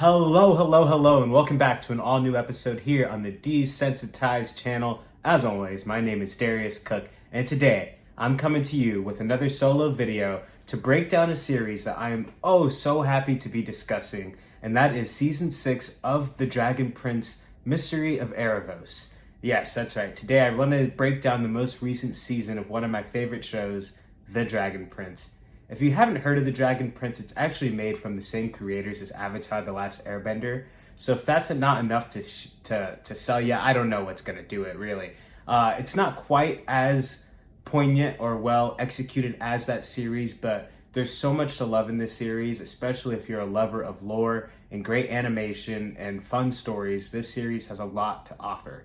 Hello, and welcome back to an all-new episode here on the Desensitized channel. As always, my name is Darius Cook, and today I'm coming to you with another solo video to break down a series that I am so happy to be discussing, and that is Season 6 of The Dragon Prince Mystery of Aaravos. Yes, that's right. Today I want to break down the most recent season of one of my favorite shows, The Dragon Prince. If you haven't heard of The Dragon Prince, it's actually made from the same creators as Avatar: The Last Airbender. So if that's not enough to sell you, I don't know what's going to do it, really. It's not quite as poignant or well executed as that series, but there's so much to love in this series, especially if you're a lover of lore and great animation and fun stories. This series has a lot to offer.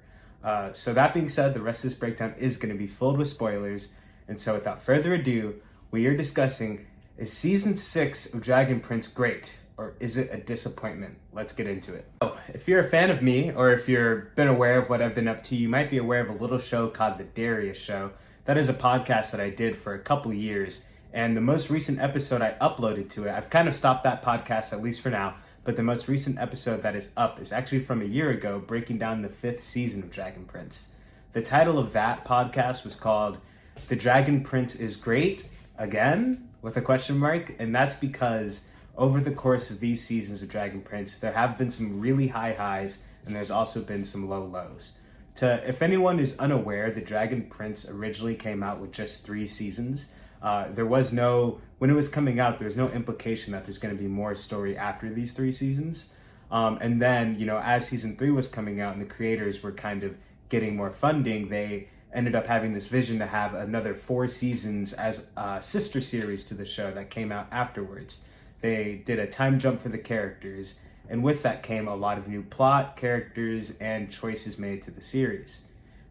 So that being said, the rest of this breakdown is going to be filled with spoilers. And so without further ado, we are discussing, is Season 6 of Dragon Prince great, or is it a disappointment? Let's get into it. So, if you're a fan of me, or if you've been aware of what I've been up to, you might be aware of a little show called The Darius Show. That is a podcast that I did for a couple years, and the most recent episode I uploaded to it, I've kind of stopped that podcast, at least for now, but the most recent episode that is up is actually from a year ago, breaking down the 5th season of Dragon Prince. The title of that podcast was called The Dragon Prince is Great, Again, with a question mark, and that's because over the course of these seasons of Dragon Prince, there have been some really high highs, and there's also been some low lows. If anyone is unaware, the Dragon Prince originally came out with just 3 seasons. When it was coming out, there was no implication that there's going to be more story after these 3 seasons. And then, as season 3 was coming out and the creators were kind of getting more funding, they ended up having this vision to have another 4 seasons as a sister series to the show that came out afterwards. They did a time jump for the characters, and with that came a lot of new plot, characters, and choices made to the series.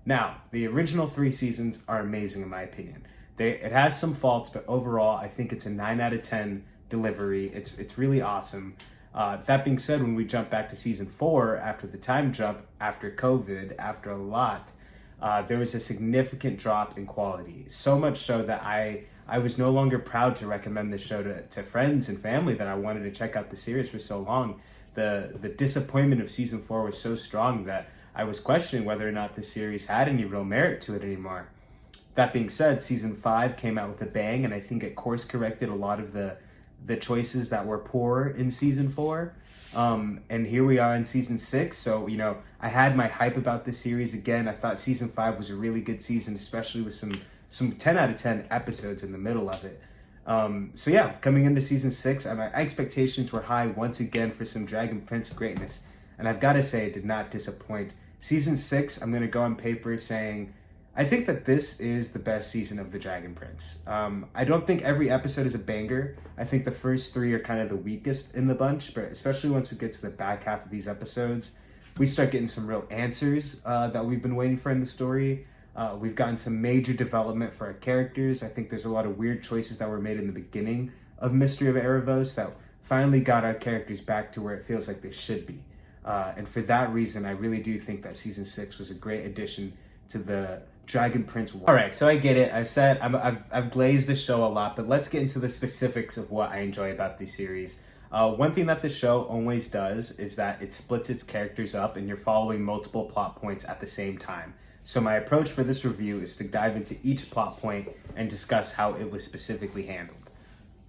Now, the original 3 seasons are amazing in my opinion. It has some faults, but overall, I think it's a 9 out of 10 delivery. It's really awesome. That being said, when we jump back to season 4, after the time jump, after COVID, after a lot, there was a significant drop in quality. So much so that I was no longer proud to recommend this show to friends and family that I wanted to check out the series for so long. The disappointment of season 4 was so strong that I was questioning whether or not the series had any real merit to it anymore. That being said, season 5 came out with a bang, and I think it course corrected a lot of the choices that were poor in season 4. And here we are in season 6. So, I had my hype about this series again. I thought season 5 was a really good season, especially with some 10 out of 10 episodes in the middle of it. So yeah, coming into season 6, my expectations were high once again for some Dragon Prince greatness. And I've got to say, it did not disappoint. Season 6, I'm going to go on paper saying, I think that this is the best season of The Dragon Prince. I don't think every episode is a banger. I think the first 3 are kind of the weakest in the bunch, but especially once we get to the back half of these episodes, we start getting some real answers that we've been waiting for in the story. We've gotten some major development for our characters. I think there's a lot of weird choices that were made in the beginning of Mystery of Aaravos that finally got our characters back to where it feels like they should be. And for that reason, I really do think that season 6 was a great addition to the Dragon Prince world. All right, so I get it. I said I've glazed the show a lot, but let's get into the specifics of what I enjoy about the series. One thing that the show always does is that it splits its characters up, and you're following multiple plot points at the same time. So my approach for this review is to dive into each plot point and discuss how it was specifically handled.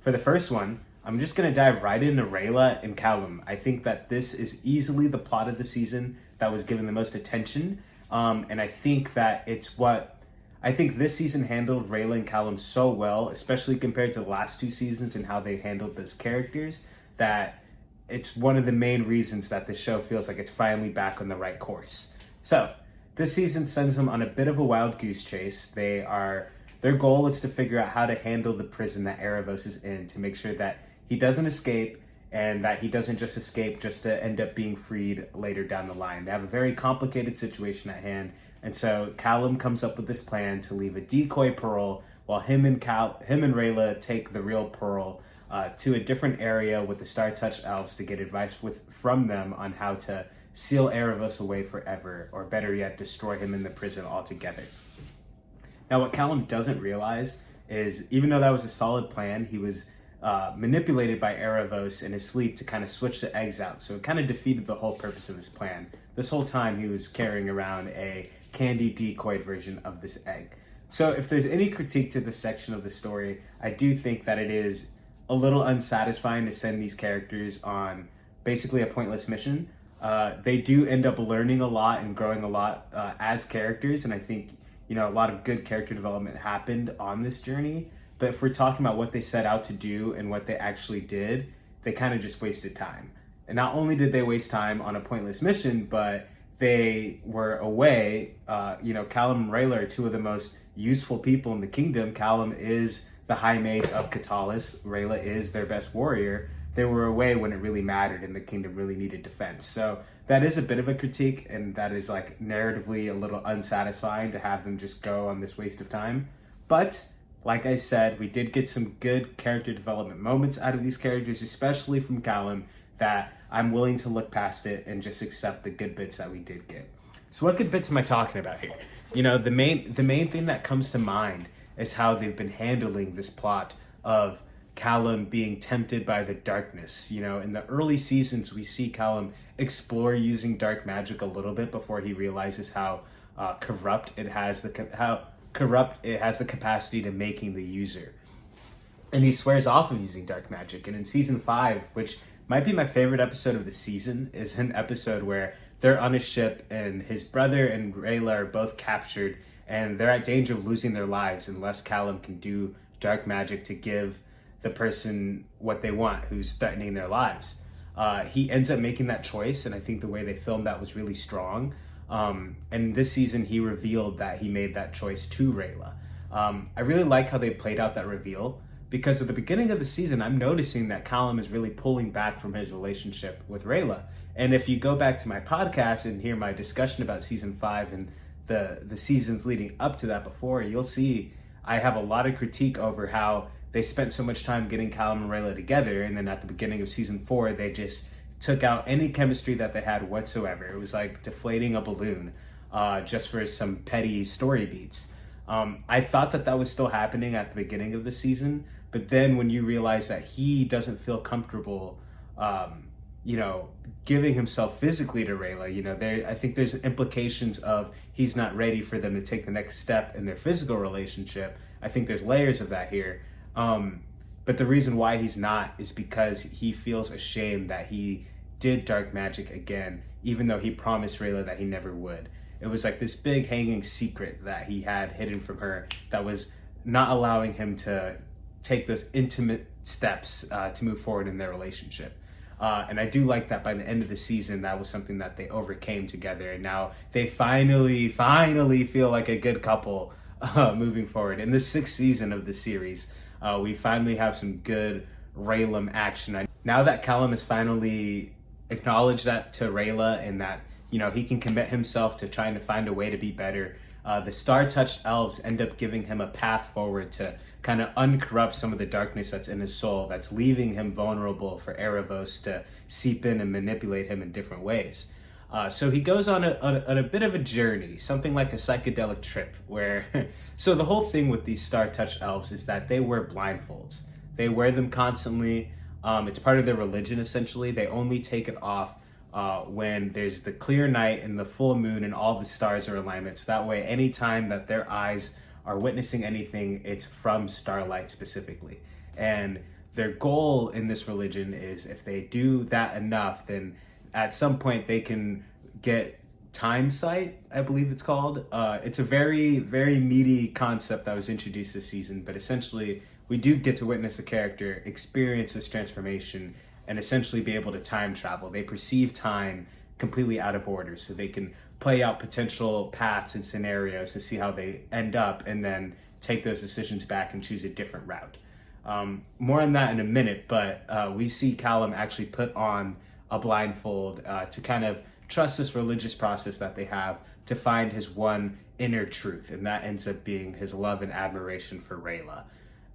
For the first one, I'm just going to dive right into Rayla and Callum. I think that this is easily the plot of the season that was given the most attention. And I think that I think this season handled Rayla and Callum so well, especially compared to the last 2 seasons and how they handled those characters, that it's one of the main reasons that the show feels like it's finally back on the right course. So, this season sends them on a bit of a wild goose chase. Their goal is to figure out how to handle the prison that Aaravos is in to make sure that he doesn't escape, and that he doesn't just escape just to end up being freed later down the line. They have a very complicated situation at hand, and so Callum comes up with this plan to leave a decoy Pearl while him and Rayla take the real Pearl to a different area with the Star Touch Elves to get advice from them on how to seal Aaravos away forever, or better yet, destroy him in the prison altogether. Now, what Callum doesn't realize is, even though that was a solid plan, he was manipulated by Aaravos in his sleep to kind of switch the eggs out. So it kind of defeated the whole purpose of his plan. This whole time he was carrying around a candy decoyed version of this egg. So if there's any critique to this section of the story, I do think that it is a little unsatisfying to send these characters on basically a pointless mission. They do end up learning a lot and growing a lot as characters, and I think a lot of good character development happened on this journey. But if we're talking about what they set out to do and what they actually did, they kind of just wasted time. And not only did they waste time on a pointless mission, but they were away. Callum and Rayla are two of the most useful people in the kingdom. Callum is the High Mage of Katalis. Rayla is their best warrior. They were away when it really mattered and the kingdom really needed defense. So that is a bit of a critique, and that is like narratively a little unsatisfying to have them just go on this waste of time. But like I said, we did get some good character development moments out of these characters, especially from Callum, that I'm willing to look past it and just accept the good bits that we did get. So what good bits am I talking about here? The main thing that comes to mind is how they've been handling this plot of Callum being tempted by the darkness. In the early seasons, we see Callum explore using dark magic a little bit before he realizes how corrupt it has the capacity to making the user. And he swears off of using dark magic. And in season 5, which might be my favorite episode of the season, is an episode where they're on a ship and his brother and Rayla are both captured and they're at danger of losing their lives unless Callum can do dark magic to give the person what they want who's threatening their lives. He ends up making that choice, and I think the way they filmed that was really strong. And this season he revealed that he made that choice to Rayla. I really like how they played out that reveal, because at the beginning of the season I'm noticing that Callum is really pulling back from his relationship with Rayla. And if you go back to my podcast and hear my discussion about season 5 and the seasons leading up to that before, you'll see I have a lot of critique over how they spent so much time getting Callum and Rayla together, and then at the beginning of season 4 they just took out any chemistry that they had whatsoever. It was like deflating a balloon just for some petty story beats. I thought that was still happening at the beginning of the season, but then when you realize that he doesn't feel comfortable giving himself physically to Rayla, I think there's implications of he's not ready for them to take the next step in their physical relationship. I think there's layers of that here. But the reason why he's not is because he feels ashamed that he did dark magic again, even though he promised Rayla that he never would. It was like this big hanging secret that he had hidden from her that was not allowing him to take those intimate steps to move forward in their relationship. And I do like that by the end of the season, that was something that they overcame together. And now they finally feel like a good couple moving forward. In the 6th season of the series, we finally have some good Raylan action. Now that Callum has finally acknowledged that to Rayla, and that he can commit himself to trying to find a way to be better, the star-touched elves end up giving him a path forward to kind of uncorrupt some of the darkness that's in his soul, that's leaving him vulnerable for Aaravos to seep in and manipulate him in different ways. So he goes on a bit of a journey, something like a psychedelic trip, where so the whole thing with these star-touched elves is that they wear blindfolds. They wear them constantly. It's part of their religion, essentially. They only take it off when there's the clear night and the full moon and all the stars are in alignment. So that way, anytime that their eyes are witnessing anything, it's from starlight specifically. And their goal in this religion is, if they do that enough, then at some point they can get time sight, I believe it's called. It's a very, very meaty concept that was introduced this season, but essentially we do get to witness a character experience this transformation and essentially be able to time travel. They perceive time completely out of order, so they can play out potential paths and scenarios to see how they end up, and then take those decisions back and choose a different route. More on that in a minute, but we see Callum actually put on a blindfold to kind of trust this religious process that they have to find his one inner truth, and that ends up being his love and admiration for Rayla.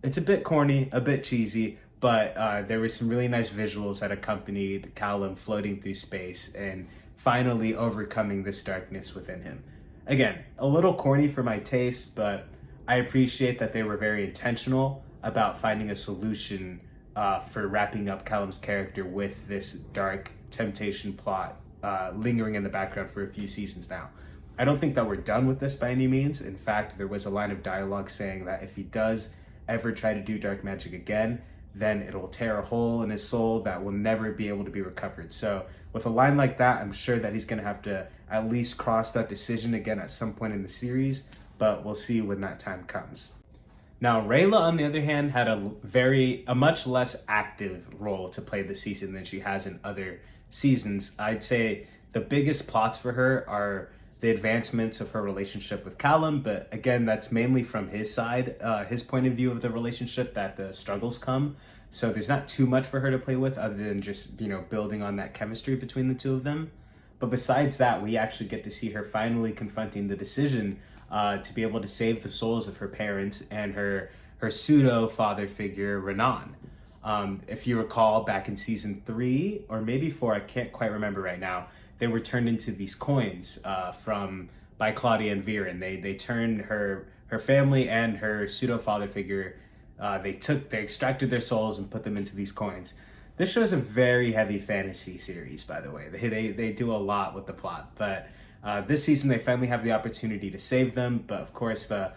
It's a bit corny, a bit cheesy, but there were some really nice visuals that accompanied Callum floating through space and finally overcoming this darkness within him. Again, a little corny for my taste, but I appreciate that they were very intentional about finding a solution for wrapping up Callum's character with this dark temptation plot lingering in the background for a few seasons now. I don't think that we're done with this by any means. In fact, there was a line of dialogue saying that if he does ever try to do dark magic again, then it'll tear a hole in his soul that will never be able to be recovered. So with a line like that, I'm sure that he's going to have to at least cross that decision again at some point in the series, but we'll see when that time comes. Now, Rayla, on the other hand, had a much less active role to play this season than she has in other seasons. I'd say the biggest plots for her are the advancements of her relationship with Callum, but again, that's mainly from his side, his point of view of the relationship, that the struggles come. So there's not too much for her to play with other than just, building on that chemistry between the two of them. But besides that, we actually get to see her finally confronting the decision to be able to save the souls of her parents and her pseudo father figure, Renan. If you recall, back in season 3 or maybe 4, I can't quite remember right now, they were turned into these coins by Claudia and Viren. They turned her family and her pseudo father figure. They extracted their souls and put them into these coins. This show is a very heavy fantasy series, by the way. They do a lot with the plot, but this season they finally have the opportunity to save them. But of course, the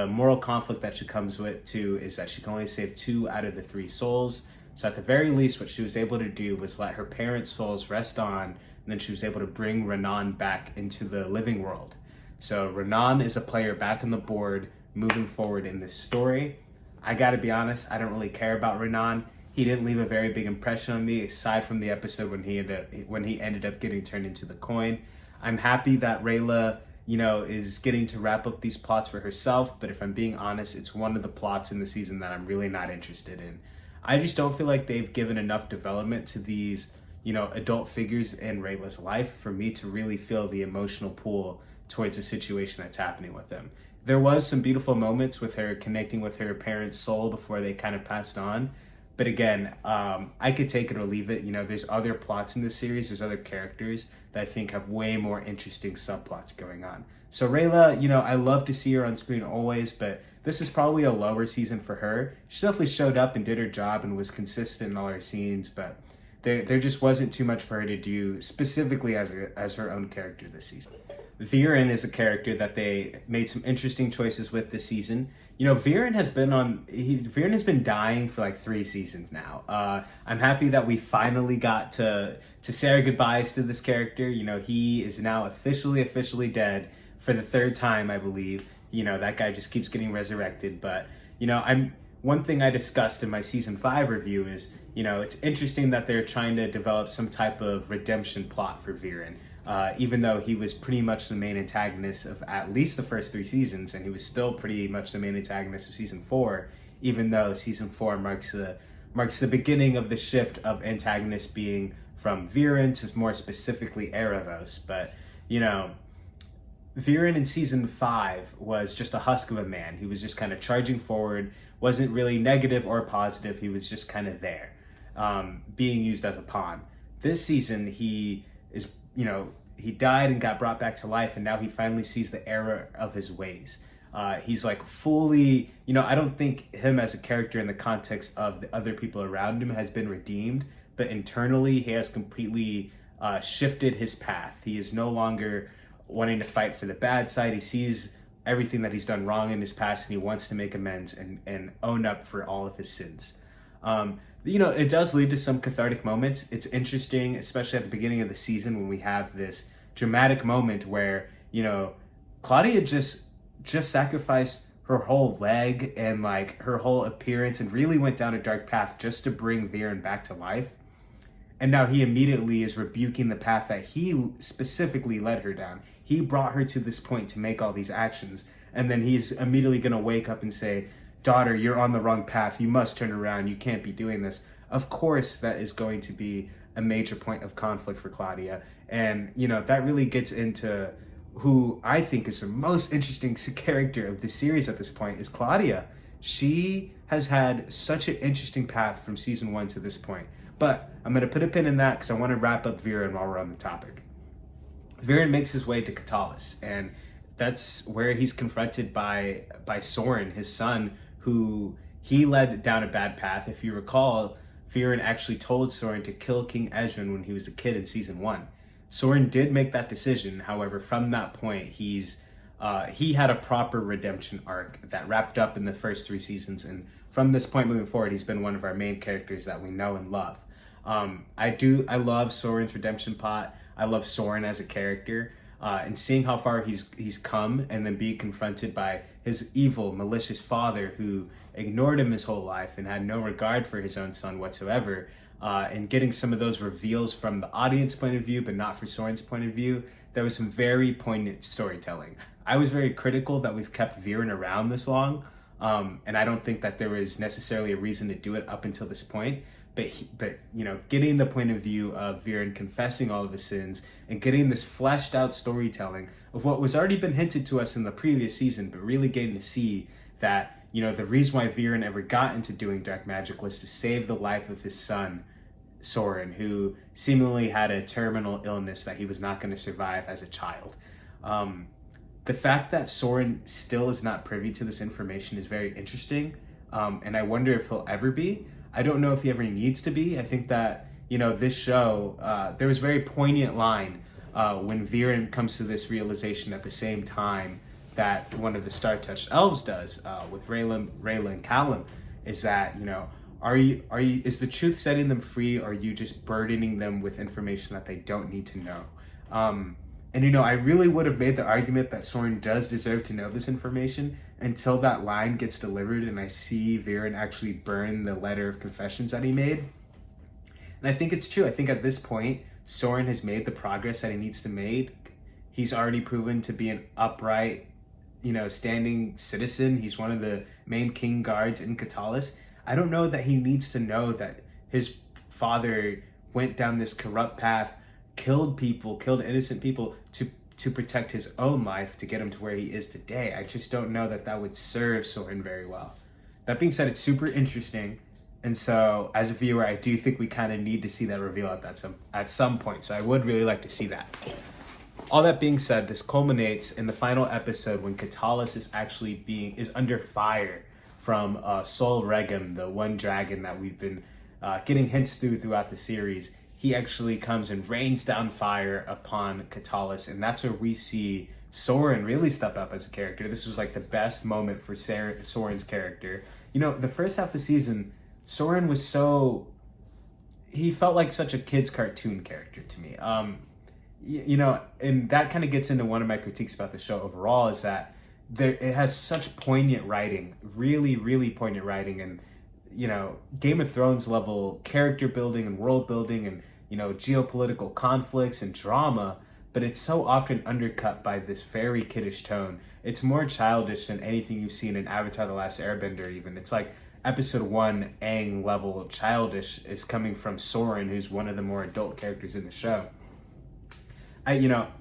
moral conflict that she comes with too is that she can only save 2 out of the 3 souls. So at the very least, what she was able to do was let her parents' souls rest on, and then she was able to bring Renan back into the living world. So Renan is a player back on the board moving forward in this story. I gotta be honest, I don't really care about Renan. He didn't leave a very big impression on me, aside from the episode when he ended up getting turned into the coin. I'm happy that Rayla, is getting to wrap up these plots for herself, but if I'm being honest, it's one of the plots in the season that I'm really not interested in. I just don't feel like they've given enough development to these, adult figures in Rayla's life for me to really feel the emotional pull towards the situation that's happening with them. There was some beautiful moments with her connecting with her parents' soul before they kind of passed on. But again, I could take it or leave it. There's other plots in this series. There's other characters that I think have way more interesting subplots going on. So Rayla, I love to see her on screen always, but this is probably a lower season for her. She definitely showed up and did her job and was consistent in all her scenes, but there just wasn't too much for her to do specifically as her own character this season. Viren is a character that they made some interesting choices with this season. Viren has been dying for like 3 seasons now. I'm happy that we finally got to say our goodbyes to this character. He is now officially dead for the 3rd time, I believe. That guy just keeps getting resurrected. But, one thing I discussed in my season 5 review is, it's interesting that they're trying to develop some type of redemption plot for Viren. Even though he was pretty much the main antagonist of at least the first 3 seasons, and he was still pretty much the main antagonist of season 4, even though season 4 marks the beginning of the shift of antagonists being from Viren to more specifically Aaravos. But, Viren in season 5 was just a husk of a man. He was just kind of charging forward, wasn't really negative or positive. He was just kind of there, being used as a pawn. This season, he is, he died and got brought back to life, and now he finally sees the error of his ways. He's like fully, I don't think him as a character in the context of the other people around him has been redeemed, but internally he has completely shifted his path. He is no longer wanting to fight for the bad side. He sees everything that he's done wrong in his past, and he wants to make amends and own up for all of his sins. It does lead to some cathartic moments. It's interesting, especially at the beginning of the season when we have this dramatic moment where, Claudia just sacrificed her whole leg and like her whole appearance and really went down a dark path just to bring Viren back to life. And now he immediately is rebuking the path that he specifically led her down. He brought her to this point to make all these actions. And then he's immediately going to wake up and say, "Daughter, you're on the wrong path. You must turn around. You can't be doing this." Of course, that is going to be a major point of conflict for Claudia. And, that really gets into who I think is the most interesting character of the series at this point is Claudia. She has had such an interesting path from season 1 to this point. But I'm going to put a pin in that because I want to wrap up Viren while we're on the topic. Viren makes his way to Katalis, and that's where he's confronted by Soren, his son, who he led down a bad path. If you recall, Viren actually told Soren to kill King Ezrin when he was a kid in season 1. Soren did make that decision. However, from that point, he had a proper redemption arc that wrapped up in the first 3 seasons, and from this point moving forward, he's been one of our main characters that we know and love. I love Soren's redemption plot. I love Soren as a character, and seeing how far he's come, and then being confronted by his evil, malicious father who ignored him his whole life and had no regard for his own son whatsoever, and getting some of those reveals from the audience point of view, but not for Soren's point of view. There was some very poignant storytelling. I was very critical that we've kept Viren around this long, and I don't think that there was necessarily a reason to do it up until this point. But getting the point of view of Viren confessing all of his sins and getting this fleshed out storytelling of what was already been hinted to us in the previous season, but really getting to see that, the reason why Viren ever got into doing dark magic was to save the life of his son, Soren, who seemingly had a terminal illness that he was not going to survive as a child. The fact that Soren still is not privy to this information is very interesting, and I wonder if he'll ever be. I don't know if he ever needs to be. I think that, this show, there was a very poignant line when Viren comes to this realization at the same time that one of the Star-Touched elves does with Rayla and Callum, is that, is the truth setting them free, or are you just burdening them with information that they don't need to know? And I really would have made the argument that Soren does deserve to know this information until that line gets delivered and I see Viren actually burn the letter of confessions that he made. And I think it's true. I think at this point, Soren has made the progress that he needs to make. He's already proven to be an upright, standing citizen. He's one of the main king guards in Katalis. I don't know that he needs to know that his father went down this corrupt path, killed innocent people to protect his own life, to get him to where he is today. I just don't know that would serve Soren very well. That being said, it's super interesting. And so as a viewer, I do think we kind of need to see that reveal at some point. So I would really like to see that. All that being said, this culminates in the final episode when Katalis is under fire from Sol Regem, the one dragon that we've been getting hints throughout the series. He actually comes and rains down fire upon Katalis, and that's where we see Soren really step up as a character. This was like the best moment for Soren's character. The first half of the season, Soren was he felt like such a kid's cartoon character to me. And that kind of gets into one of my critiques about the show overall, is that it has such poignant writing, really, really poignant writing, and Game of Thrones level character building and world building and geopolitical conflicts and drama, but it's so often undercut by this very kiddish tone. It's more childish than anything you've seen in Avatar: The Last Airbender even. It's like episode 1 Aang level childish is coming from Soren, who's one of the more adult characters in the show.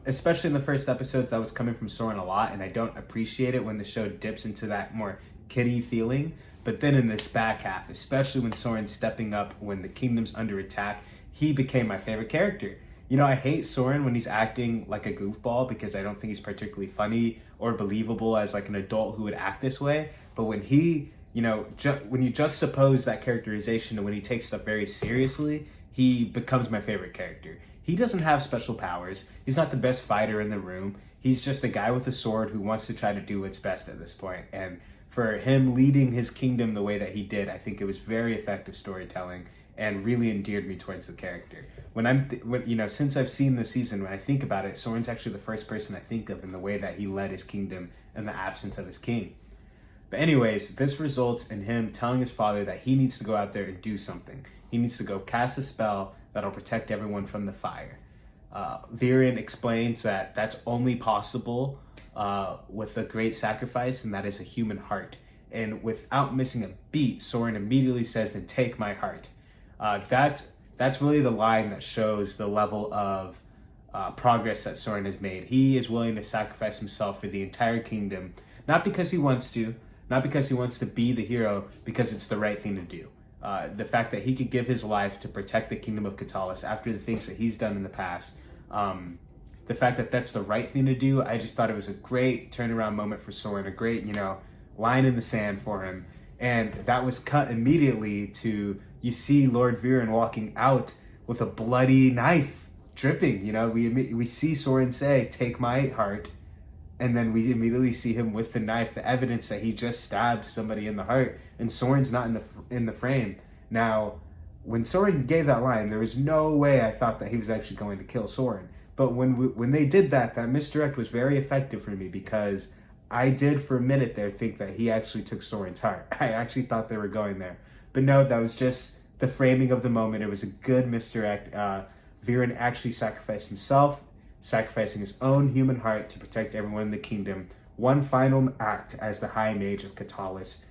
Especially in the first episodes, that was coming from Soren a lot, and I don't appreciate it when the show dips into that more kiddie feeling. But then in this back half, especially when Soren's stepping up when the kingdom's under attack, he became my favorite character. I hate Soren when he's acting like a goofball, because I don't think he's particularly funny or believable as like an adult who would act this way. But when he, when you juxtapose that characterization to when he takes stuff very seriously, he becomes my favorite character. He doesn't have special powers. He's not the best fighter in the room. He's just a guy with a sword who wants to try to do what's best at this point. And for him leading his kingdom the way that he did, I think it was very effective storytelling and really endeared me towards the character. Since I've seen the season, when I think about it, Soren's actually the first person I think of in the way that he led his kingdom in the absence of his king. But anyways, this results in him telling his father that he needs to go out there and do something. He needs to go cast a spell that'll protect everyone from the fire. Viren explains that that's only possible with a great sacrifice, and that is a human heart. And without missing a beat, Soren immediately says, "Then take my heart." That's really the line that shows the level of progress that Soren has made. He is willing to sacrifice himself for the entire kingdom, not because he wants to, not because he wants to be the hero, because it's the right thing to do. The fact that he could give his life to protect the kingdom of Katalis after the things that he's done in the past, the fact that that's the right thing to do, I just thought it was a great turnaround moment for Soren, a great, line in the sand for him. And that was cut immediately to, you see Lord Viren walking out with a bloody knife dripping. You know, we see Soren say, "Take my heart," and then we immediately see him with the knife, the evidence that he just stabbed somebody in the heart, and Soren's not in the frame. Now, when Soren gave that line, there was no way I thought that he was actually going to kill Soren. But when they did that misdirect was very effective for me, because I did for a minute there think that he actually took Soren's heart. I actually thought they were going there. But no, that was just the framing of the moment. It was a good misdirect. Viren actually sacrificed himself, sacrificing his own human heart to protect everyone in the kingdom. One final act as the High Mage of Katalis,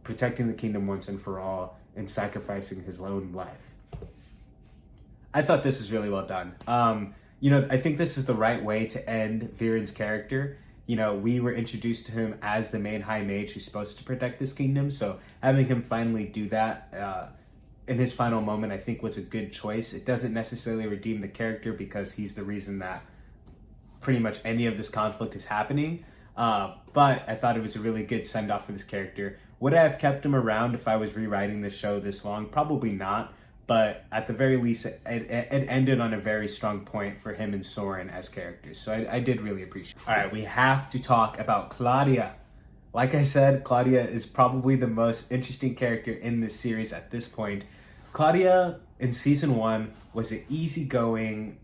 protecting the kingdom once and for all, and sacrificing his own life. I thought this was really well done. I think this is the right way to end Viren's character. We were introduced to him as the main High Mage who's supposed to protect this kingdom, so having him finally do that in his final moment, I think was a good choice. It doesn't necessarily redeem the character, because he's the reason that pretty much any of this conflict is happening, but I thought it was a really good send-off for this character. Would I have kept him around if I was rewriting the show this long? Probably not, but at the very least, it ended on a very strong point for him and Soren as characters, so I did really appreciate it. All right, we have to talk about Claudia. Like I said, Claudia is probably the most interesting character in this series at this point. Claudia, in season 1, was an easygoing,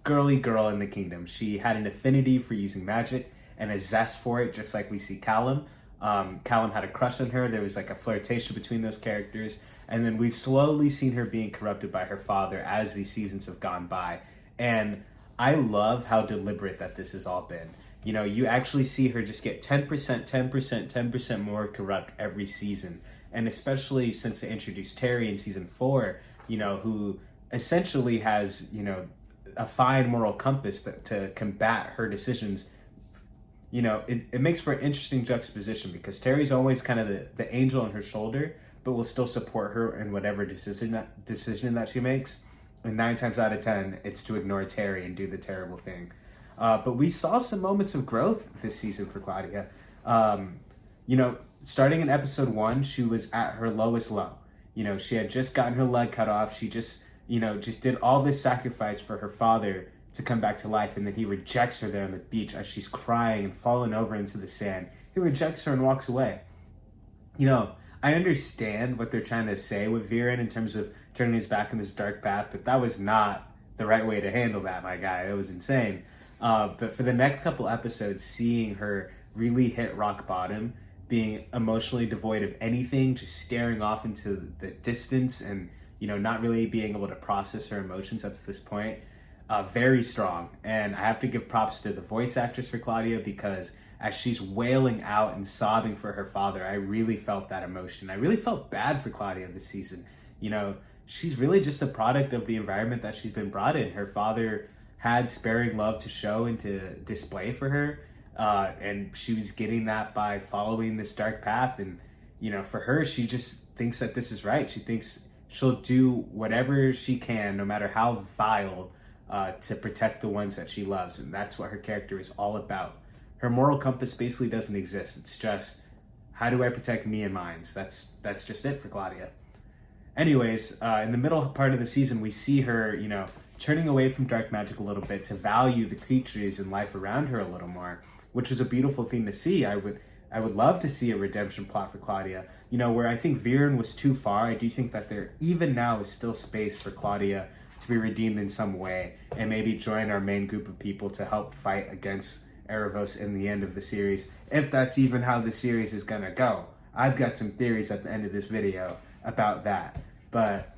girly girl in the kingdom. She had an affinity for using magic and a zest for it, just like we see Callum. Callum had a crush on her. There was like a flirtation between those characters. And then we've slowly seen her being corrupted by her father as these seasons have gone by. And I love how deliberate that this has all been. You actually see her just get 10%, 10%, 10% more corrupt every season. And especially since they introduced Terry in season 4, who essentially has, a fine moral compass to combat her decisions. It makes for an interesting juxtaposition, because Terry's always kind of the angel on her shoulder, but will still support her in whatever decision that she makes. And 9 times out of 10, it's to ignore Terry and do the terrible thing. But we saw some moments of growth this season for Claudia. Starting in episode 1, she was at her lowest low. She had just gotten her leg cut off. She just did all this sacrifice for her father to come back to life, and then he rejects her there on the beach as she's crying and falling over into the sand. He rejects her and walks away. I understand what they're trying to say with Viren in terms of turning his back on this dark path, but that was not the right way to handle that, my guy. It was insane. But for the next couple episodes, seeing her really hit rock bottom, being emotionally devoid of anything, just staring off into the distance and, not really being able to process her emotions up to this point, very strong. And I have to give props to the voice actress for Claudia, because as she's wailing out and sobbing for her father, I really felt that emotion. I really felt bad for Claudia this season. She's really just a product of the environment that she's been brought in. Her father had sparing love to show and to display for her, and she was getting that by following this dark path. And for her, she just thinks that this is right. She thinks she'll do whatever she can, no matter how vile, to protect the ones that she loves. And that's what her character is all about. Her moral compass basically doesn't exist. It's just, how do I protect me and mine? That's just it for Claudia. Anyways, in the middle part of the season, we see her, turning away from dark magic a little bit to value the creatures and life around her a little more, which is a beautiful thing to see. I would love to see a redemption plot for Claudia, where I think Viren was too far. I do think that there, even now, is still space for Claudia to be redeemed in some way, and maybe join our main group of people to help fight against Aaravos in the end of the series, if that's even how the series is gonna go. I've got some theories at the end of this video about that. But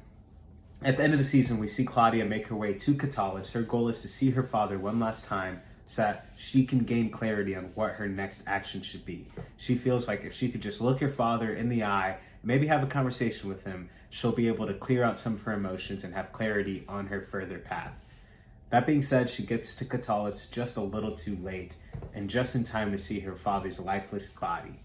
at the end of the season, we see Claudia make her way to Katalis. Her goal is to see her father one last time, so that she can gain clarity on what her next action should be. She feels like if she could just look her father in the eye, maybe have a conversation with him, she'll be able to clear out some of her emotions and have clarity on her further path. That being said, she gets to Katalis just a little too late, and just in time to see her father's lifeless body.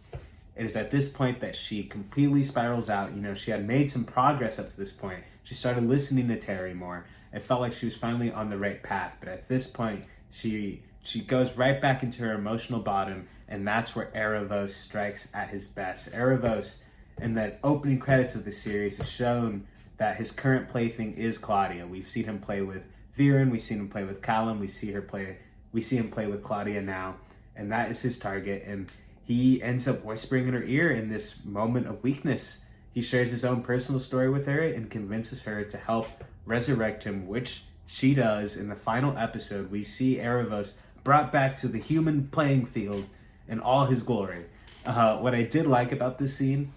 It is at this point that she completely spirals out. She had made some progress up to this point. She started listening to Terry more. It felt like she was finally on the right path, but at this point, she goes right back into her emotional bottom, and that's where Aaravos strikes at his best. Aaravos in the opening credits of the series is shown that his current plaything is Claudia. We've seen him play with Viren, we've seen him play with Callum, we see him play with Claudia now, and that is his target. And he ends up whispering in her ear in this moment of weakness. He shares his own personal story with her and convinces her to help resurrect him, which she does. In the final episode, we see Aaravos brought back to the human playing field in all his glory. What I did like about this scene,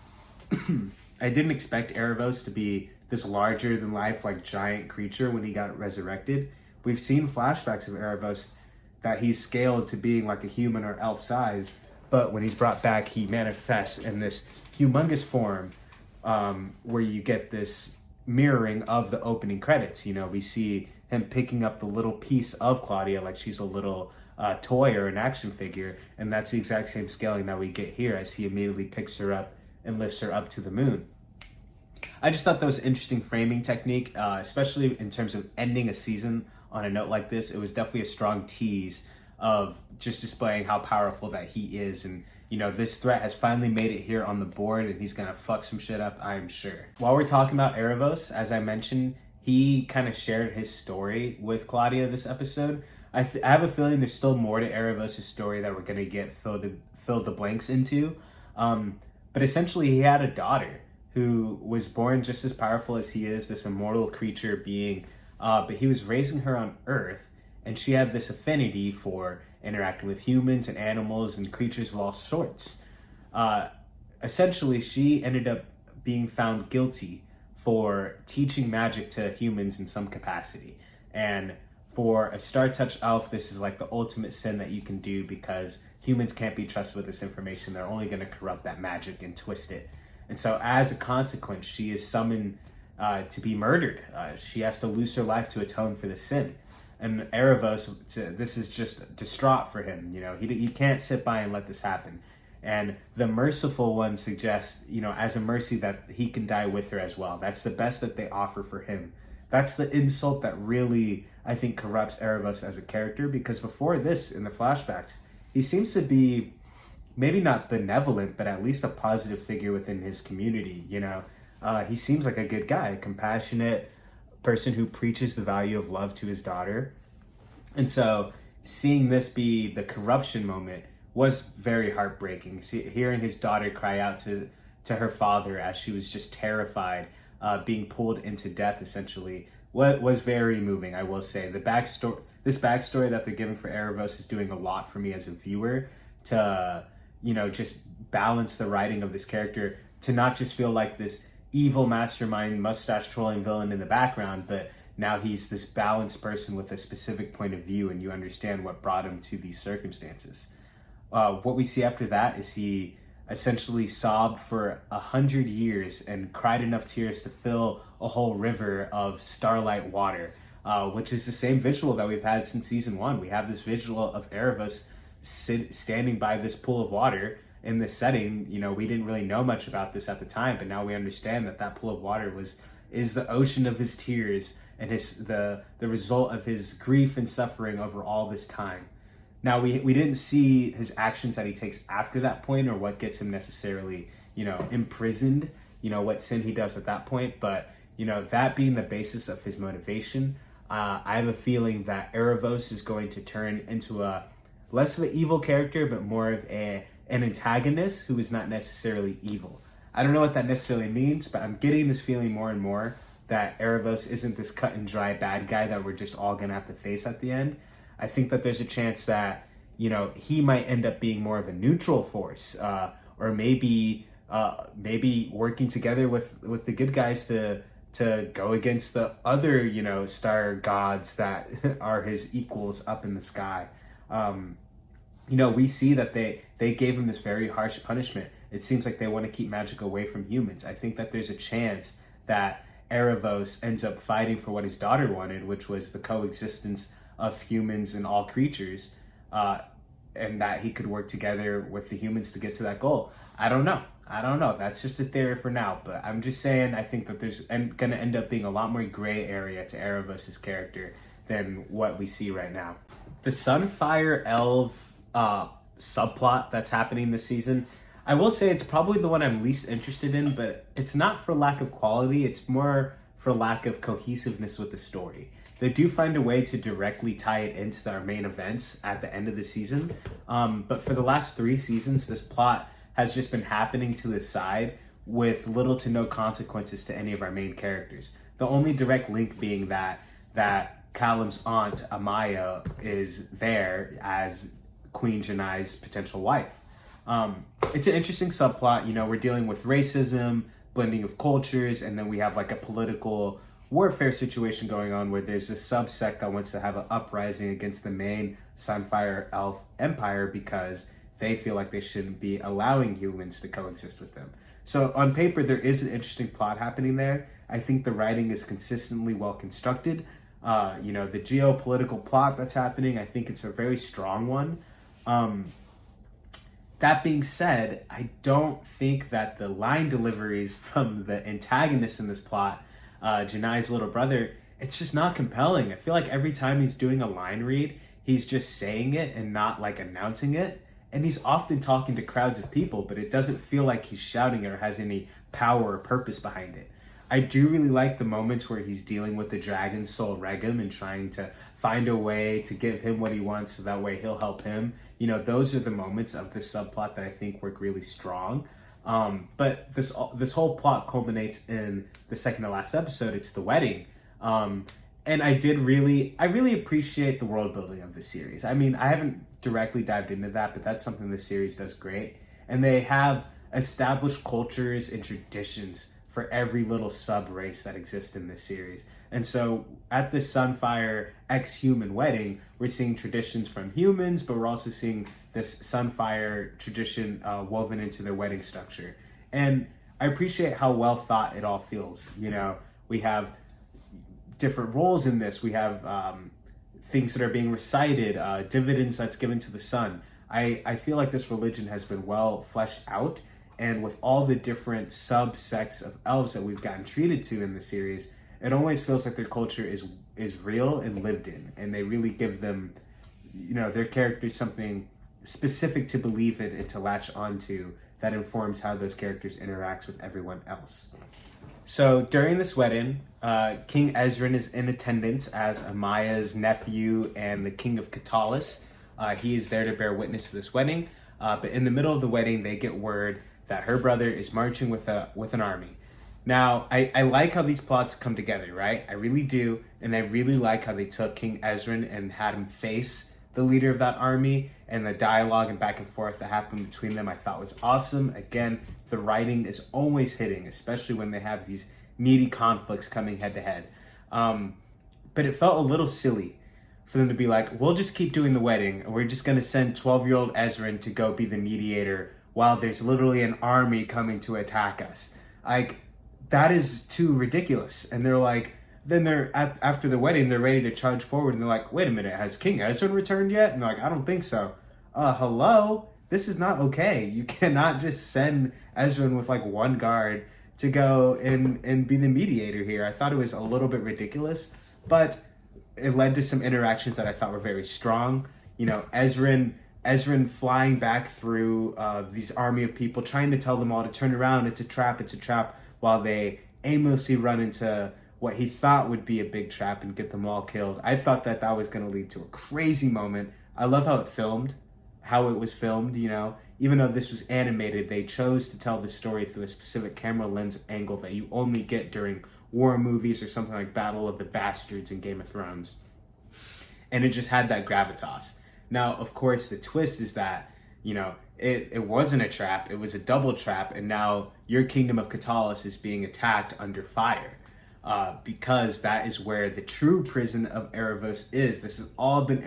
I didn't expect Aaravos to be this larger than life, like giant creature when he got resurrected. We've seen flashbacks of Aaravos that he's scaled to being like a human or elf size, but when he's brought back, he manifests in this humongous form, where you get this mirroring of the opening credits. You know, we see him picking up the little piece of Claudia like she's a little toy or an action figure, and that's the exact same scaling that we get here as he immediately picks her up and lifts her up to the moon. I just thought that was an interesting framing technique, especially in terms of ending a season on a note like this. It was definitely a strong tease of just displaying how powerful that he is. And, you know, this threat has finally made it here on the board, and he's going to fuck some shit up, I'm sure. While we're talking about Aaravos, as I mentioned, he kind of shared his story with Claudia this episode. I have a feeling there's still more to Aaravos' story that we're going to get fill the blanks into. But essentially, he had a daughter who was born just as powerful as he is, this immortal creature being, but he was raising her on Earth, and she had this affinity for interacting with humans and animals and creatures of all sorts. Essentially, she ended up being found guilty for teaching magic to humans in some capacity. And for a Star Touch elf, this is like the ultimate sin that you can do, because humans can't be trusted with this information. They're only going to corrupt that magic and twist it. And so as a consequence, she is summoned to be murdered. She has to lose her life to atone for the sin. And Aaravos, this is just distraught for him. You know, he can't sit by and let this happen. And the merciful one suggests, you know, as a mercy that he can die with her as well. That's the best that they offer for him. That's the insult that really, I think, corrupts Aaravos as a character, because before this, in the flashbacks, he seems to be maybe not benevolent, but at least a positive figure within his community. You know, he seems like a good guy, a compassionate person who preaches the value of love to his daughter. And so seeing this be the corruption moment was very heartbreaking. Hearing his daughter cry out to her father as she was just terrified, being pulled into death essentially, was very moving, I will say. This backstory that they're giving for Aaravos is doing a lot for me as a viewer to, you know, just balance the writing of this character, to not just feel like this evil mastermind mustache trolling villain in the background, but now he's this balanced person with a specific point of view, and you understand what brought him to these circumstances. What we see after that is he essentially sobbed for 100 years and cried enough tears to fill a whole river of starlight water, which is the same visual that we've had since season 1. We have this visual of Aaravos standing by this pool of water in this setting. You know, we didn't really know much about this at the time, but now we understand that pool of water is the ocean of his tears and the result of his grief and suffering over all this time. Now, we didn't see his actions that he takes after that point, or what gets him necessarily, you know, imprisoned, you know, what sin he does at that point. But, you know, that being the basis of his motivation, I have a feeling that Aaravos is going to turn into a less of an evil character, but more of an antagonist who is not necessarily evil. I don't know what that necessarily means, but I'm getting this feeling more and more that Aaravos isn't this cut and dry bad guy that we're just all going to have to face at the end. I think that there's a chance that, you know, he might end up being more of a neutral force, or maybe working together with the good guys to go against the other, you know, star gods that are his equals up in the sky. You know, we see that they gave him this very harsh punishment. It seems like they want to keep magic away from humans. I think that there's a chance that Aaravos ends up fighting for what his daughter wanted, which was the coexistence of humans and all creatures, and that he could work together with the humans to get to that goal. I don't know. That's just a theory for now, but I'm just saying I think that there's going to end up being a lot more gray area to Aaravos' character than what we see right now. The Sunfire Elf subplot that's happening this season, I will say it's probably the one I'm least interested in, but it's not for lack of quality. It's more for lack of cohesiveness with the story. They do find a way to directly tie it into our main events at the end of the season. But for the last 3 seasons, this plot has just been happening to the side with little to no consequences to any of our main characters. The only direct link being that Callum's aunt, Amaya, is there as Queen Janai's potential wife. It's an interesting subplot. You know, we're dealing with racism, blending of cultures, and then we have like a political warfare situation going on where there's a subsect that wants to have an uprising against the main Sunfire Elf Empire because they feel like they shouldn't be allowing humans to coexist with them. So on paper, there is an interesting plot happening there. I think the writing is consistently well constructed. The geopolitical plot that's happening, I think it's a very strong one. That being said, I don't think that the line deliveries from the antagonist in this plot, Janai's little brother, it's just not compelling. I feel like every time he's doing a line read, he's just saying it and not like announcing it. And he's often talking to crowds of people, but it doesn't feel like he's shouting or has any power or purpose behind it. I do really like the moments where he's dealing with the dragon soul Regum and trying to find a way to give him what he wants so that way he'll help him. You know, those are the moments of this subplot that I think work really strong. But this whole plot culminates in the second to last episode. It's the wedding. And I really appreciate the world building of the series. I mean, I haven't directly dived into that, but that's something this series does great. And they have established cultures and traditions for every little sub race that exists in this series. And so at this Sunfire ex-human wedding, we're seeing traditions from humans, but we're also seeing this Sunfire tradition woven into their wedding structure. And I appreciate how well thought it all feels. You know, we have different roles in this. We have things that are being recited, dividends that's given to the sun. I feel like this religion has been well fleshed out. And with all the different subsects of elves that we've gotten treated to in the series, it always feels like their culture is real and lived in. And they really give them, you know, their characters something specific to believe in and to latch onto that informs how those characters interacts with everyone else. So during this wedding, King Ezran is in attendance as Amaya's nephew and the King of Katalis. He is there to bear witness to this wedding. But in the middle of the wedding, they get word that her brother is marching with an army. Now, I like how these plots come together, right? I really do. And I really like how they took King Ezran and had him face the leader of that army, and the dialogue and back and forth that happened between them I thought was awesome. Again, the writing is always hitting, especially when they have these meaty conflicts coming head to head. But it felt a little silly for them to be like, we'll just keep doing the wedding, and we're just going to send 12-year-old Ezran to go be the mediator while there's literally an army coming to attack us. Like, that is too ridiculous. And they're like, then after the wedding, they're ready to charge forward, and they're like, wait a minute, has King Ezran returned yet? And they're like, I don't think so. Hello? This is not okay. You cannot just send Ezran with like one guard to go and be the mediator here. I thought it was a little bit ridiculous, but it led to some interactions that I thought were very strong. You know, Ezran flying back through these army of people, trying to tell them all to turn around, it's a trap, while they aimlessly run into what he thought would be a big trap and get them all killed. I thought that was going to lead to a crazy moment. I love how it was filmed, you know. Even though this was animated, they chose to tell the story through a specific camera lens angle that you only get during war movies or something like Battle of the Bastards in Game of Thrones. And it just had that gravitas. Now, of course, the twist is that, you know, it wasn't a trap, it was a double trap, and now your kingdom of Katalis is being attacked under fire. Because that is where the true prison of Aaravos is. This has all been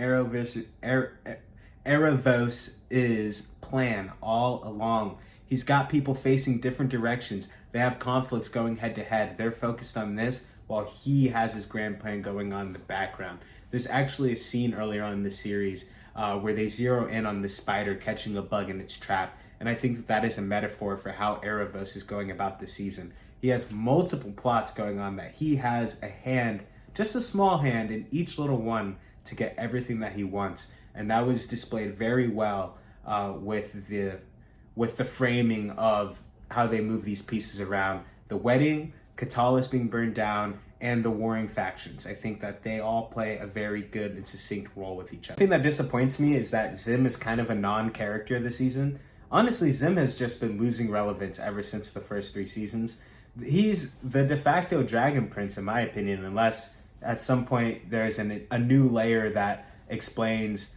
Aaravos' plan all along. He's got people facing different directions. They have conflicts going head to head. They're focused on this while he has his grand plan going on in the background. There's actually a scene earlier on in the series where they zero in on the spider catching a bug in its trap. And I think that is a metaphor for how Aaravos is going about this season. He has multiple plots going on that he has a hand, just a small hand in each little one to get everything that he wants. And that was displayed very well with with the framing of how they move these pieces around. The wedding, Katalis being burned down, and the warring factions. I think that they all play a very good and succinct role with each other. The thing that disappoints me is that Zim is kind of a non-character this season. Honestly, Zim has just been losing relevance ever since the first 3 seasons. He's the de facto Dragon Prince, in my opinion, unless at some point there's a new layer that explains,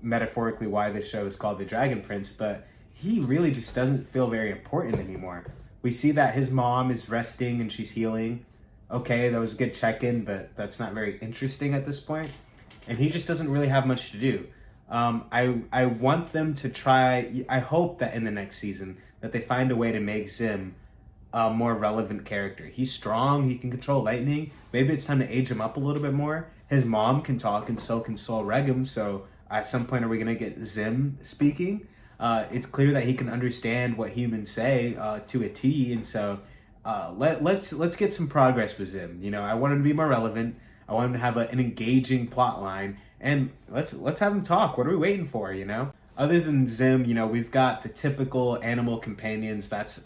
metaphorically why this show is called the Dragon Prince, but he really just doesn't feel very important anymore. We see that his mom is resting and she's healing. Okay, that was a good check-in, but that's not very interesting at this point. And he just doesn't really have much to do. I want them to try, I hope that in the next season that they find a way to make Zim a more relevant character. He's strong, he can control lightning. Maybe it's time to age him up a little bit more. His mom can talk and so can Sol Regum, so at some point are we going to get Zim speaking? It's clear that he can understand what humans say to a T, and so let's get some progress with Zim. I want him to be more relevant. I want him to have an engaging plot line, and let's have him talk. What are we waiting for? Other than Zim, we've got the typical animal companions. That's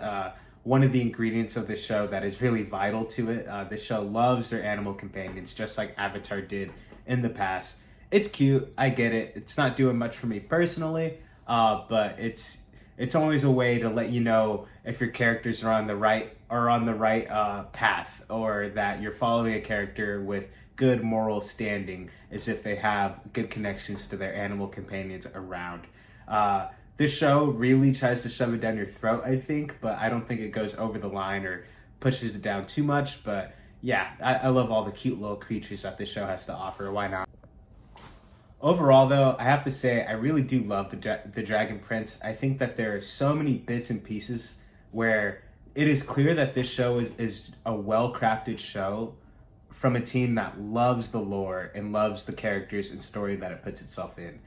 one of the ingredients of this show that is really vital to it. This show loves their animal companions, just like Avatar did in the past. It's cute. I get it. It's not doing much for me personally, but it's always a way to let you know if your characters are on the right path, or that you're following a character with good moral standing, as if they have good connections to their animal companions around. This show really tries to shove it down your throat, I think, but I don't think it goes over the line or pushes it down too much. But yeah, I love all the cute little creatures that this show has to offer. Why not? Overall, though, I have to say I really do love the Dragon Prince. I think that there are so many bits and pieces where it is clear that this show is a well-crafted show from a team that loves the lore and loves the characters and story that it puts itself in.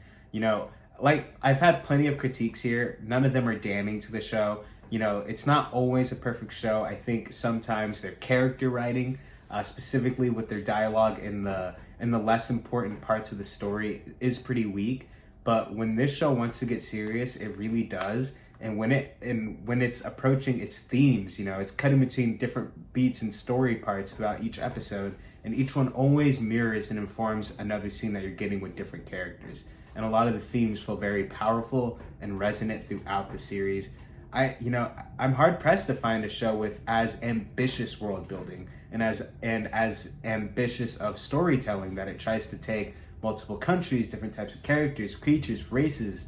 Like, I've had plenty of critiques here. None of them are damning to the show. It's not always a perfect show. I think sometimes their character writing, specifically with their dialogue in the less important parts of the story, is pretty weak. But when this show wants to get serious, it really does. And when it's approaching its themes, it's cutting between different beats and story parts throughout each episode, and each one always mirrors and informs another scene that you're getting with different characters. And a lot of the themes feel very powerful and resonant throughout the series. I'm hard pressed to find a show with as ambitious world building and as ambitious of storytelling, that it tries to take multiple countries, different types of characters, creatures, races,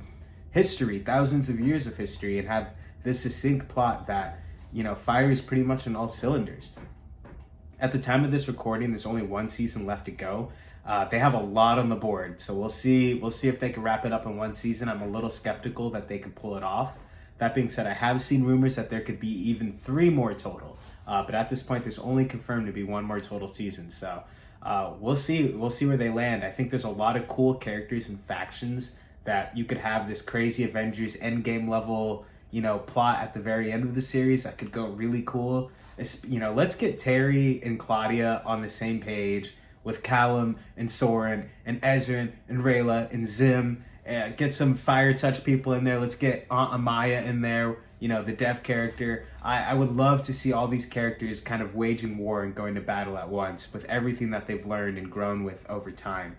history, thousands of years of history, and have this succinct plot that fires pretty much on all cylinders. At the time of this recording, there's only 1 season left to go. They have a lot on the board, so we'll see if they can wrap it up in 1 season. I'm a little skeptical that they can pull it off. That being said, I have seen rumors that there could be even 3 more total, but at this point, there's only confirmed to be 1 more total season. So we'll see where they land. I think there's a lot of cool characters and factions that you could have this crazy Avengers Endgame level, plot at the very end of the series that could go really cool. Let's get Terry and Claudia on the same page with Callum and Soren and Ezrin and Rayla and Zim. Get some Fire Touch people in there. Let's get Aunt Amaya in there, the deaf character. I would love to see all these characters kind of waging war and going to battle at once with everything that they've learned and grown with over time.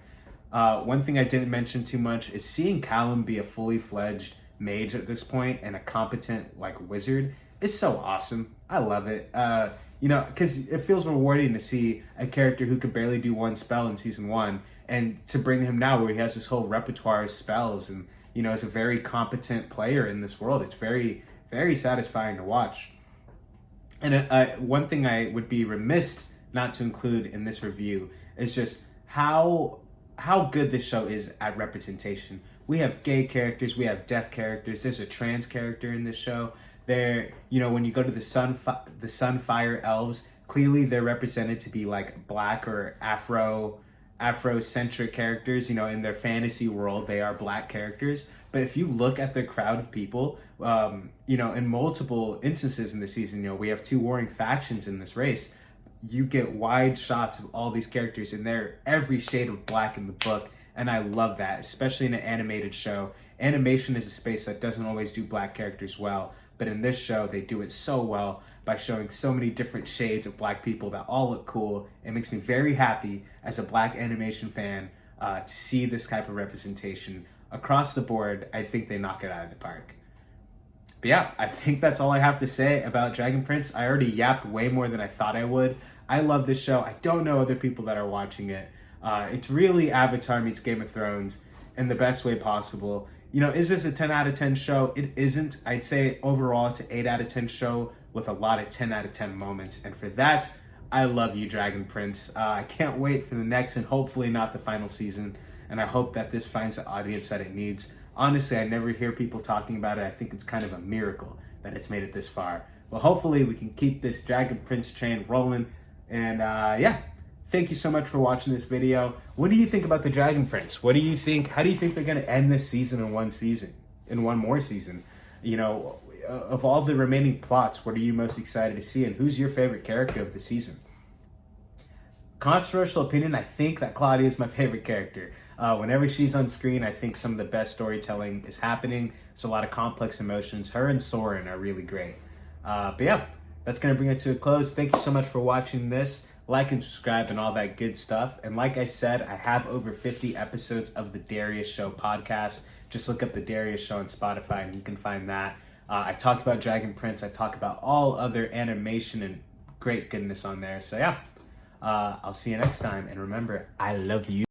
One thing I didn't mention too much is seeing Callum be a fully fledged mage at this point and a competent wizard is so awesome. I love it. Because it feels rewarding to see a character who could barely do 1 spell in season 1, and to bring him now where he has this whole repertoire of spells and, is a very competent player in this world. It's very, very satisfying to watch. And one thing I would be remiss not to include in this review is just how good this show is at representation. We have gay characters, we have deaf characters, there's a trans character in this show. When you go to the Sunfire Elves, clearly they're represented to be black or Afrocentric characters. In their fantasy world, they are black characters. But if you look at the crowd of people, in multiple instances in the season, we have 2 warring factions in this race. You get wide shots of all these characters, and they're every shade of black in the book, And I love that, especially in an animated show. Animation is a space that doesn't always do black characters well, but in this show, they do it so well by showing so many different shades of black people that all look cool. It makes me very happy as a black animation fan to see this type of representation across the board. I think they knock it out of the park. But yeah, I think that's all I have to say about Dragon Prince. I already yapped way more than I thought I would. I love this show. I don't know other people that are watching it. It's really Avatar meets Game of Thrones in the best way possible. You know, is this a 10 out of 10 show? It isn't. I'd say overall it's an 8 out of 10 show with a lot of 10 out of 10 moments. And for that, I love you, Dragon Prince. I can't wait for the next and hopefully not the final season. And I hope that this finds the audience that it needs. Honestly, I never hear people talking about it. I think it's kind of a miracle that it's made it this far. Well, hopefully we can keep this Dragon Prince train rolling. And yeah, thank you so much for watching this video. What do you think about the Dragon Prince? What do you think? How do you think they're going to end this season in one more season? You know, of all the remaining plots, what are you most excited to see? And who's your favorite character of the season? Controversial opinion, I think that Claudia is my favorite character. Whenever she's on screen, I think some of the best storytelling is happening. It's a lot of complex emotions. Her and Soren are really great. But yeah, that's going to bring it to a close. Thank you so much for watching this. Like and subscribe and all that good stuff. And like I said, I have over 50 episodes of the Darius Show podcast. Just look up the Darius Show on Spotify and you can find that. I talk about Dragon Prince. I talk about all other animation and great goodness on there. So yeah, I'll see you next time. And remember, I love you.